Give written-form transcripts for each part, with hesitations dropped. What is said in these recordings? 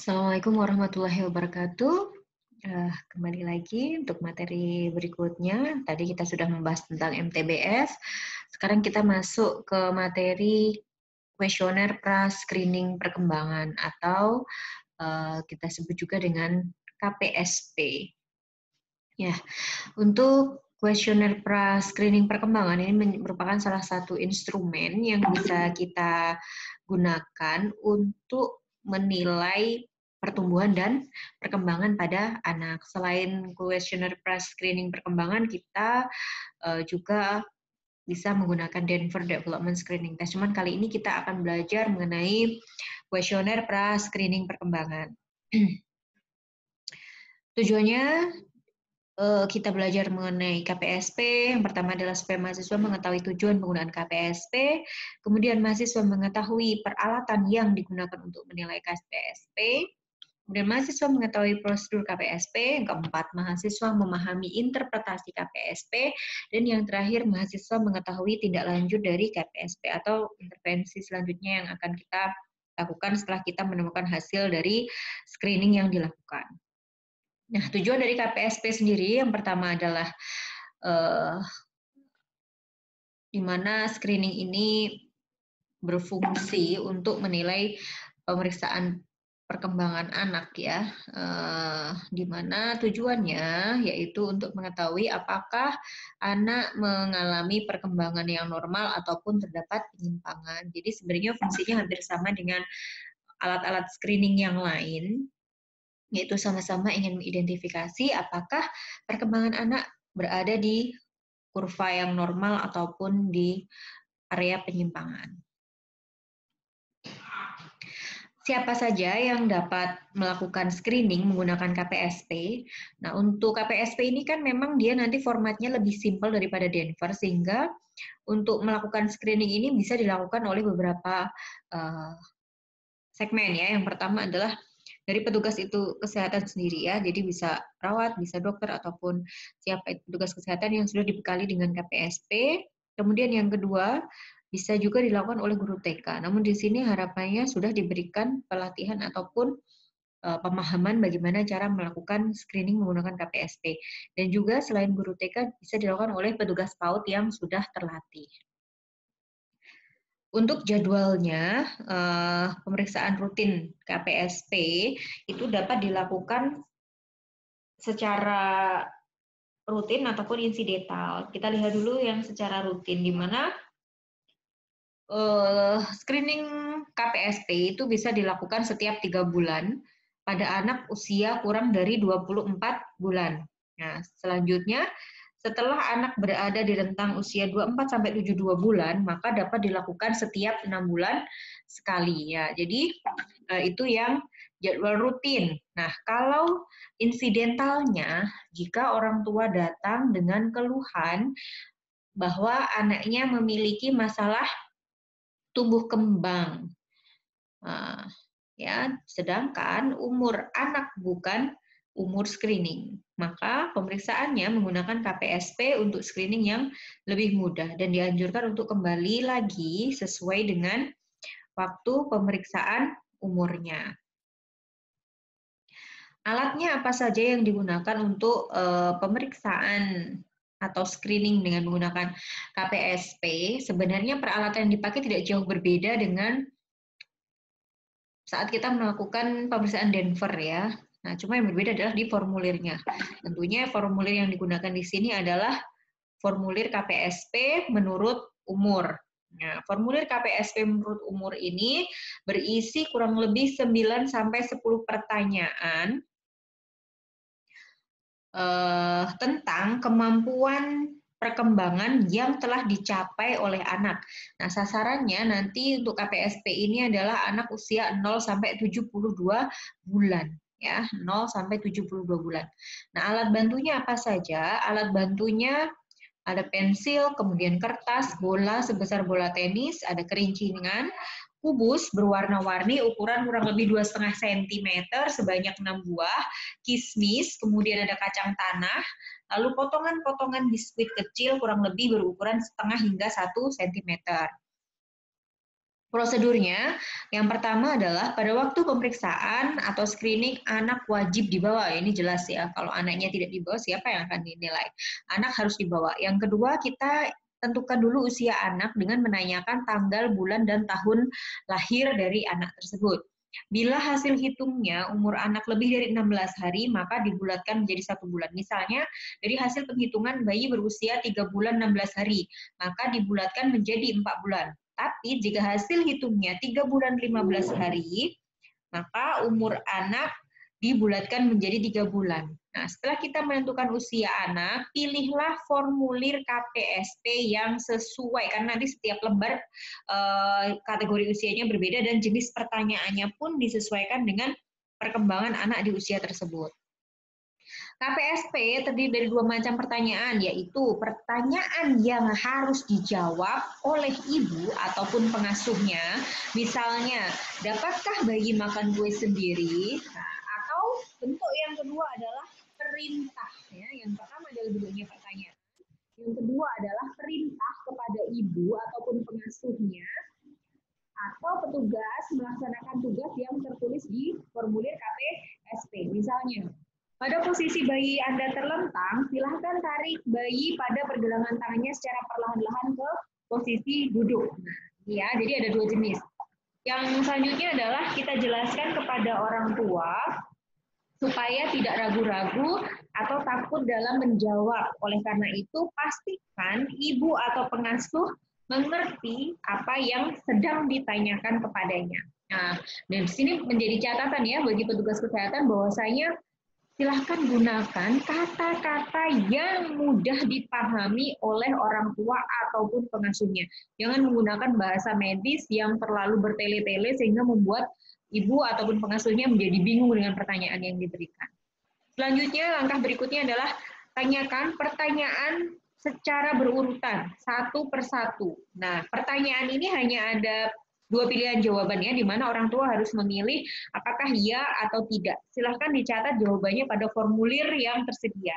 Assalamualaikum warahmatullahi wabarakatuh. Kembali lagi untuk materi berikutnya. Tadi kita sudah membahas tentang MTBS. Sekarang kita masuk ke materi kuesioner pra-screening perkembangan atau kita sebut juga dengan KPSP. Ya, untuk kuesioner pra-screening perkembangan ini merupakan salah satu instrumen yang bisa kita gunakan untuk menilai pertumbuhan dan perkembangan pada anak. Selain kuesioner pra-screening perkembangan, kita juga bisa menggunakan Denver Development Screening Test. Cuman kali ini kita akan belajar mengenai kuesioner pra-screening perkembangan. Tujuannya kita belajar mengenai KPSP. Yang pertama adalah supaya mahasiswa mengetahui tujuan penggunaan KPSP, kemudian mahasiswa mengetahui peralatan yang digunakan untuk menilai KPSP, kemudian mahasiswa mengetahui prosedur KPSP, yang keempat mahasiswa memahami interpretasi KPSP, dan yang terakhir mahasiswa mengetahui tindak lanjut dari KPSP atau intervensi selanjutnya yang akan kita lakukan setelah kita menemukan hasil dari screening yang dilakukan. Nah, tujuan dari KPSP sendiri yang pertama adalah di mana screening ini berfungsi untuk menilai pemeriksaan perkembangan anak ya, di mana tujuannya yaitu untuk mengetahui apakah anak mengalami perkembangan yang normal ataupun terdapat penyimpangan. Jadi sebenarnya fungsinya hampir sama dengan alat-alat screening yang lain, yaitu sama-sama ingin mengidentifikasi apakah perkembangan anak berada di kurva yang normal ataupun di area penyimpangan. Siapa saja yang dapat melakukan screening menggunakan KPSP? Nah, untuk KPSP ini kan memang dia nanti formatnya lebih simpel daripada Denver, sehingga untuk melakukan screening ini bisa dilakukan oleh beberapa segmen ya. Yang pertama adalah dari petugas itu kesehatan sendiri ya, jadi bisa perawat, bisa dokter, ataupun siapa itu petugas kesehatan yang sudah dibekali dengan KPSP. Kemudian yang kedua, bisa juga dilakukan oleh guru TK. Namun di sini harapannya sudah diberikan pelatihan ataupun pemahaman bagaimana cara melakukan screening menggunakan KPSP. Dan juga selain guru TK, bisa dilakukan oleh petugas PAUD yang sudah terlatih. Untuk jadwalnya, pemeriksaan rutin KPSP itu dapat dilakukan secara rutin ataupun insidental. Kita lihat dulu yang secara rutin, di mana screening KPSP itu bisa dilakukan setiap 3 bulan pada anak usia kurang dari 24 bulan. Nah, selanjutnya setelah anak berada di rentang usia 24 sampai 72 bulan, maka dapat dilakukan setiap 6 bulan sekali ya. Jadi itu yang jadwal rutin. Nah, kalau insidentalnya, jika orang tua datang dengan keluhan bahwa anaknya memiliki masalah tumbuh kembang, ya, sedangkan umur anak bukan umur screening, maka pemeriksaannya menggunakan KPSP untuk screening yang lebih mudah dan dianjurkan untuk kembali lagi sesuai dengan waktu pemeriksaan umurnya. Alatnya apa saja yang digunakan untuk pemeriksaan atau screening dengan menggunakan KPSP? Sebenarnya peralatan yang dipakai tidak jauh berbeda dengan saat kita melakukan pemeriksaan Denver ya. Nah, cuma yang berbeda adalah di formulirnya. Tentunya formulir yang digunakan di sini adalah formulir KPSP menurut umur. Nah, formulir KPSP menurut umur ini berisi kurang lebih 9 sampai 10 pertanyaan tentang kemampuan perkembangan yang telah dicapai oleh anak. Nah, sasarannya nanti untuk KPSP ini adalah anak usia 0 sampai 72 bulan ya, 0 sampai 72 bulan. Nah, alat bantunya apa saja? Alat bantunya ada pensil, kemudian kertas, bola sebesar bola tenis, ada kerincingan, kubus berwarna-warni ukuran kurang lebih 2,5 cm sebanyak 6 buah, kismis, kemudian ada kacang tanah, lalu potongan-potongan biskuit kecil kurang lebih berukuran setengah hingga 1 cm. Prosedurnya, yang pertama adalah pada waktu pemeriksaan atau screening anak wajib dibawa. Ini jelas ya, kalau anaknya tidak dibawa siapa yang akan dinilai? Anak harus dibawa. Yang kedua, kita tentukan dulu usia anak dengan menanyakan tanggal, bulan, dan tahun lahir dari anak tersebut. Bila hasil hitungnya umur anak lebih dari 16 hari, maka dibulatkan menjadi 1 bulan. Misalnya, dari hasil penghitungan bayi berusia 3 bulan 16 hari, maka dibulatkan menjadi 4 bulan. Tapi jika hasil hitungnya 3 bulan 15 hari, maka umur anak dibulatkan menjadi 3 bulan. Nah, setelah kita menentukan usia anak, pilihlah formulir KPSP yang sesuai, karena nanti setiap lembar kategori usianya berbeda dan jenis pertanyaannya pun disesuaikan dengan perkembangan anak di usia tersebut. KPSP terdiri dari 2 macam pertanyaan, yaitu pertanyaan yang harus dijawab oleh ibu ataupun pengasuhnya. Misalnya, dapatkah bayi makan kue sendiri? Nah, atau bentuk yang kedua adalah perintah. Ya. Yang pertama adalah bentuknya pertanyaan. Yang kedua adalah perintah kepada ibu ataupun pengasuhnya atau petugas melaksanakan tugas yang tertulis di formulir KPSP. Misalnya, pada posisi bayi Anda terlentang, silahkan tarik bayi pada pergelangan tangannya secara perlahan-lahan ke posisi duduk. Nah, ya, jadi ada 2 jenis. Yang selanjutnya adalah kita jelaskan kepada orang tua supaya tidak ragu-ragu atau takut dalam menjawab. Oleh karena itu, pastikan ibu atau pengasuh mengerti apa yang sedang ditanyakan kepadanya. Nah, dan di sini menjadi catatan ya bagi petugas kesehatan bahwasanya silahkan gunakan kata-kata yang mudah dipahami oleh orang tua ataupun pengasuhnya. Jangan menggunakan bahasa medis yang terlalu bertele-tele sehingga membuat ibu ataupun pengasuhnya menjadi bingung dengan pertanyaan yang diberikan. Selanjutnya, langkah berikutnya adalah tanyakan pertanyaan secara berurutan, satu persatu. Nah, pertanyaan ini hanya ada 2 pilihan jawabannya, di mana orang tua harus memilih apakah ya atau tidak. Silahkan dicatat jawabannya pada formulir yang tersedia.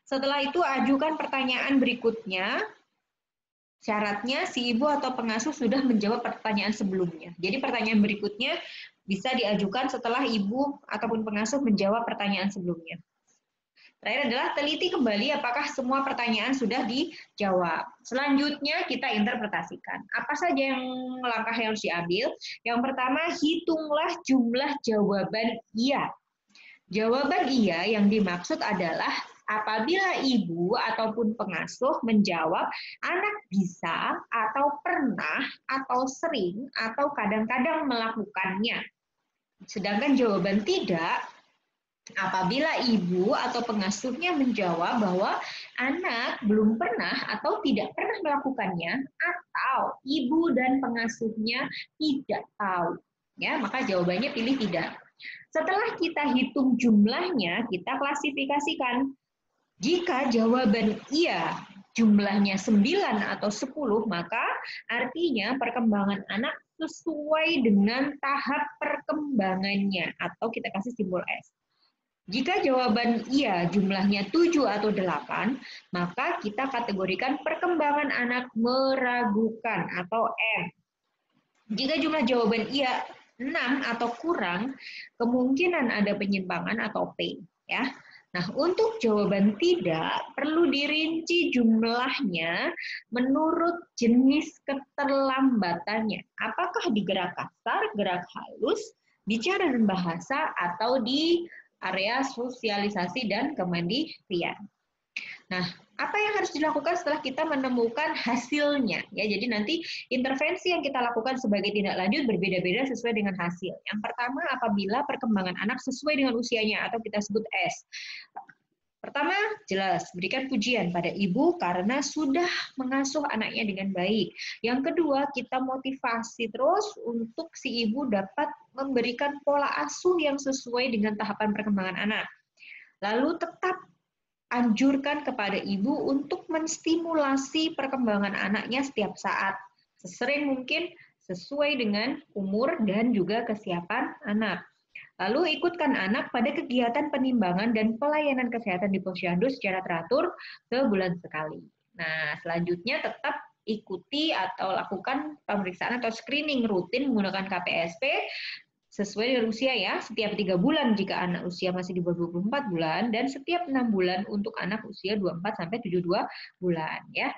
Setelah itu, ajukan pertanyaan berikutnya. Syaratnya si ibu atau pengasuh sudah menjawab pertanyaan sebelumnya. Jadi pertanyaan berikutnya bisa diajukan setelah ibu ataupun pengasuh menjawab pertanyaan sebelumnya. Terakhir adalah teliti kembali apakah semua pertanyaan sudah dijawab. Selanjutnya kita interpretasikan. Apa saja yang langkah yang harus diambil? Yang pertama, hitunglah jumlah jawaban iya. Jawaban iya yang dimaksud adalah apabila ibu ataupun pengasuh menjawab anak bisa atau pernah atau sering atau kadang-kadang melakukannya. Sedangkan jawaban tidak apabila ibu atau pengasuhnya menjawab bahwa anak belum pernah atau tidak pernah melakukannya atau ibu dan pengasuhnya tidak tahu. Ya, maka jawabannya pilih tidak. Setelah kita hitung jumlahnya, kita klasifikasikan. Jika jawaban iya jumlahnya 9 atau 10, maka artinya perkembangan anak sesuai dengan tahap perkembangannya atau kita kasih simbol S. Jika jawaban iya jumlahnya 7 atau 8, maka kita kategorikan perkembangan anak meragukan atau M. Jika jumlah jawaban iya 6 atau kurang, kemungkinan ada penyimpangan atau P. Ya. Nah, untuk jawaban tidak, perlu dirinci jumlahnya menurut jenis keterlambatannya. Apakah di gerak kasar, gerak halus, bicara dan bahasa, atau di area sosialisasi dan kemandirian. Nah, apa yang harus dilakukan setelah kita menemukan hasilnya? Ya, jadi nanti intervensi yang kita lakukan sebagai tindak lanjut berbeda-beda sesuai dengan hasil. Yang pertama, apabila perkembangan anak sesuai dengan usianya atau kita sebut S. Pertama, jelas, berikan pujian pada ibu karena sudah mengasuh anaknya dengan baik. Yang kedua, kita motivasi terus untuk si ibu dapat memberikan pola asuh yang sesuai dengan tahapan perkembangan anak. Lalu tetap anjurkan kepada ibu untuk menstimulasi perkembangan anaknya setiap saat, sesering mungkin sesuai dengan umur dan juga kesiapan anak. Lalu ikutkan anak pada kegiatan penimbangan dan pelayanan kesehatan di posyandu secara teratur sebulan sekali. Nah, selanjutnya tetap ikuti atau lakukan pemeriksaan atau screening rutin menggunakan KPSP sesuai dengan usia ya, setiap 3 bulan jika anak usia masih di bawah 24 bulan, dan setiap 6 bulan untuk anak usia 24-72 bulan ya.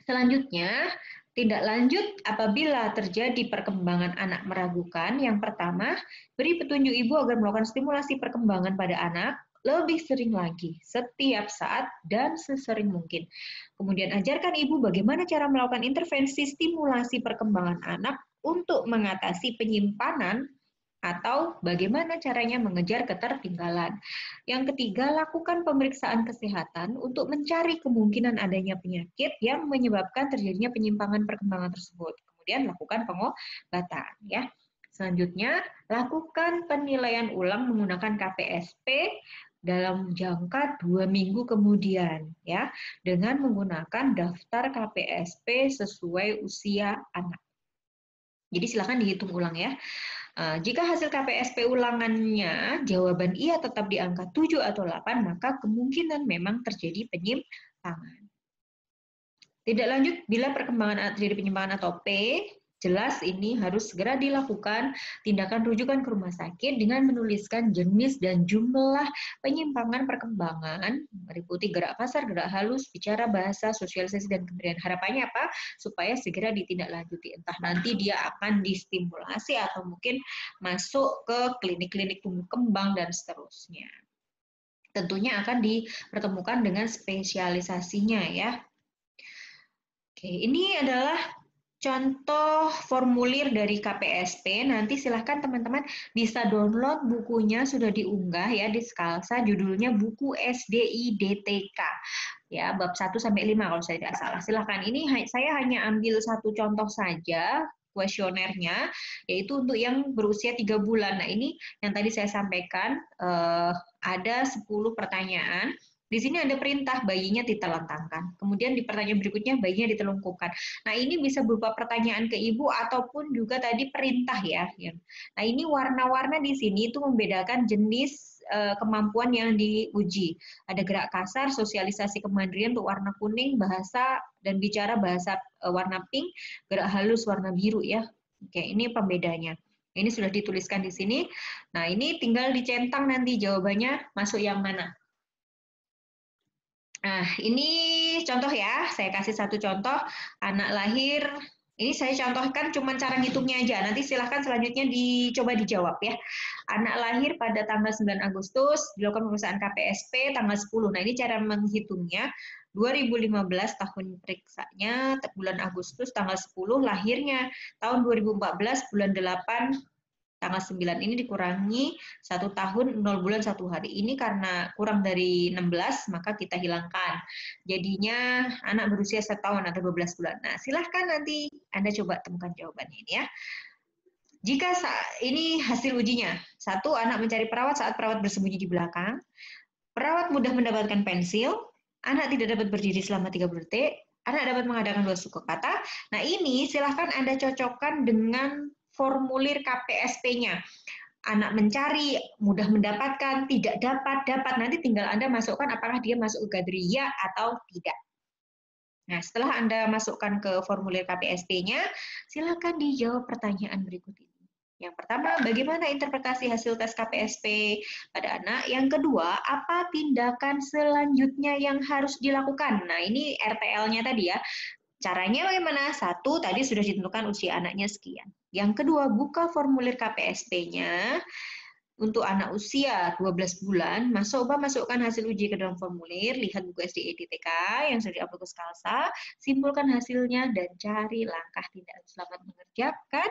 Selanjutnya, tindak lanjut apabila terjadi perkembangan anak meragukan. Yang pertama, beri petunjuk ibu agar melakukan stimulasi perkembangan pada anak lebih sering lagi, setiap saat dan sesering mungkin. Kemudian ajarkan ibu bagaimana cara melakukan intervensi stimulasi perkembangan anak untuk mengatasi penyimpanan atau bagaimana caranya mengejar ketertinggalan. Yang ketiga, lakukan pemeriksaan kesehatan untuk mencari kemungkinan adanya penyakit yang menyebabkan terjadinya penyimpangan perkembangan tersebut. Kemudian lakukan pengobatan ya. Selanjutnya, lakukan penilaian ulang menggunakan KPSP dalam jangka 2 minggu kemudian ya, dengan menggunakan daftar KPSP sesuai usia anak. Jadi silakan dihitung ulang ya. Jika hasil KPSP ulangannya jawaban iya tetap di angka 7 atau 8, maka kemungkinan memang terjadi penyimpangan. Tidak lanjut bila perkembangan terjadi penyimpangan atau P, jelas ini harus segera dilakukan tindakan rujukan ke rumah sakit dengan menuliskan jenis dan jumlah penyimpangan perkembangan, meliputi gerak kasar, gerak halus, bicara, bahasa, sosialisasi, dan keberian. Harapannya apa? Supaya segera ditindaklanjuti. Entah nanti dia akan distimulasi atau mungkin masuk ke klinik-klinik tumbuh kembang dan seterusnya. Tentunya akan dipertemukan dengan spesialisasinya ya. Oke, ini adalah contoh formulir dari KPSP. Nanti silahkan teman-teman bisa download bukunya, sudah diunggah ya di Skalsa, judulnya buku SDIDTK. Ya, bab 1 sampai 5 kalau saya tidak salah. Silahkan, ini saya hanya ambil satu contoh saja kuesionernya, yaitu untuk yang berusia 3 bulan. Nah, ini yang tadi saya sampaikan, ada 10 pertanyaan. Di sini ada perintah bayinya ditelentangkan. Kemudian di pertanyaan berikutnya bayinya ditelungkupkan. Nah, ini bisa berupa pertanyaan ke ibu ataupun juga tadi perintah ya. Nah, ini warna-warna di sini itu membedakan jenis kemampuan yang diuji. Ada gerak kasar, sosialisasi kemandirian untuk warna kuning, bahasa dan bicara bahasa warna pink, gerak halus warna biru ya. Oke, ini pembedanya. Ini sudah dituliskan di sini. Nah, ini tinggal dicentang nanti jawabannya masuk yang mana. Nah, ini contoh ya, saya kasih satu contoh, anak lahir, ini saya contohkan cuma cara ngitungnya aja, nanti silahkan selanjutnya dicoba dijawab ya. Anak lahir pada tanggal 9 Agustus, dilakukan pemeriksaan KPSP tanggal 10, nah ini cara menghitungnya, 2015 tahun periksanya, bulan Agustus tanggal 10, lahirnya tahun 2014 bulan 8, tanggal 9 ini dikurangi 1 tahun 0 bulan 1 hari. Ini karena kurang dari 16, maka kita hilangkan. Jadinya anak berusia 1 tahun atau 12 bulan. Nah, silahkan nanti Anda coba temukan jawabannya ini ya. Jika ini hasil ujinya, 1, anak mencari perawat saat perawat bersembunyi di belakang, perawat mudah mendapatkan pensil, anak tidak dapat berdiri selama 30 detik, anak dapat mengadakan 2 suku kata. Nah, ini silahkan Anda cocokkan dengan formulir KPSP-nya. Anak mencari, mudah mendapatkan, tidak dapat, dapat. Nanti tinggal Anda masukkan apakah dia masuk ke kategori ya atau tidak. Nah, setelah Anda masukkan ke formulir KPSP-nya, silakan dijawab pertanyaan berikut ini. Yang pertama, bagaimana interpretasi hasil tes KPSP pada anak? Yang kedua, apa tindakan selanjutnya yang harus dilakukan? Nah, ini RTL-nya tadi ya. Caranya bagaimana? 1, tadi sudah ditentukan usia anaknya sekian. Yang kedua, buka formulir KPSP-nya. Untuk anak usia 12 bulan, masukkan hasil uji ke dalam formulir, lihat buku SDIDTK yang sudah diupload ke Skalsa, simpulkan hasilnya, dan cari langkah tindakan. Selamat mengerjakan.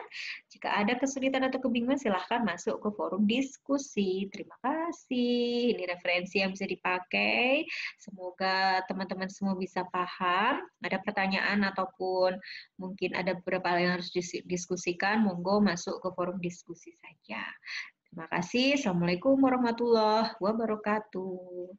Jika ada kesulitan atau kebingungan, silahkan masuk ke forum diskusi. Terima kasih. Ini referensi yang bisa dipakai. Semoga teman-teman semua bisa paham. Ada pertanyaan ataupun mungkin ada beberapa hal yang harus didiskusikan, monggo masuk ke forum diskusi saja. Terima kasih. Assalamualaikum warahmatullahi wabarakatuh.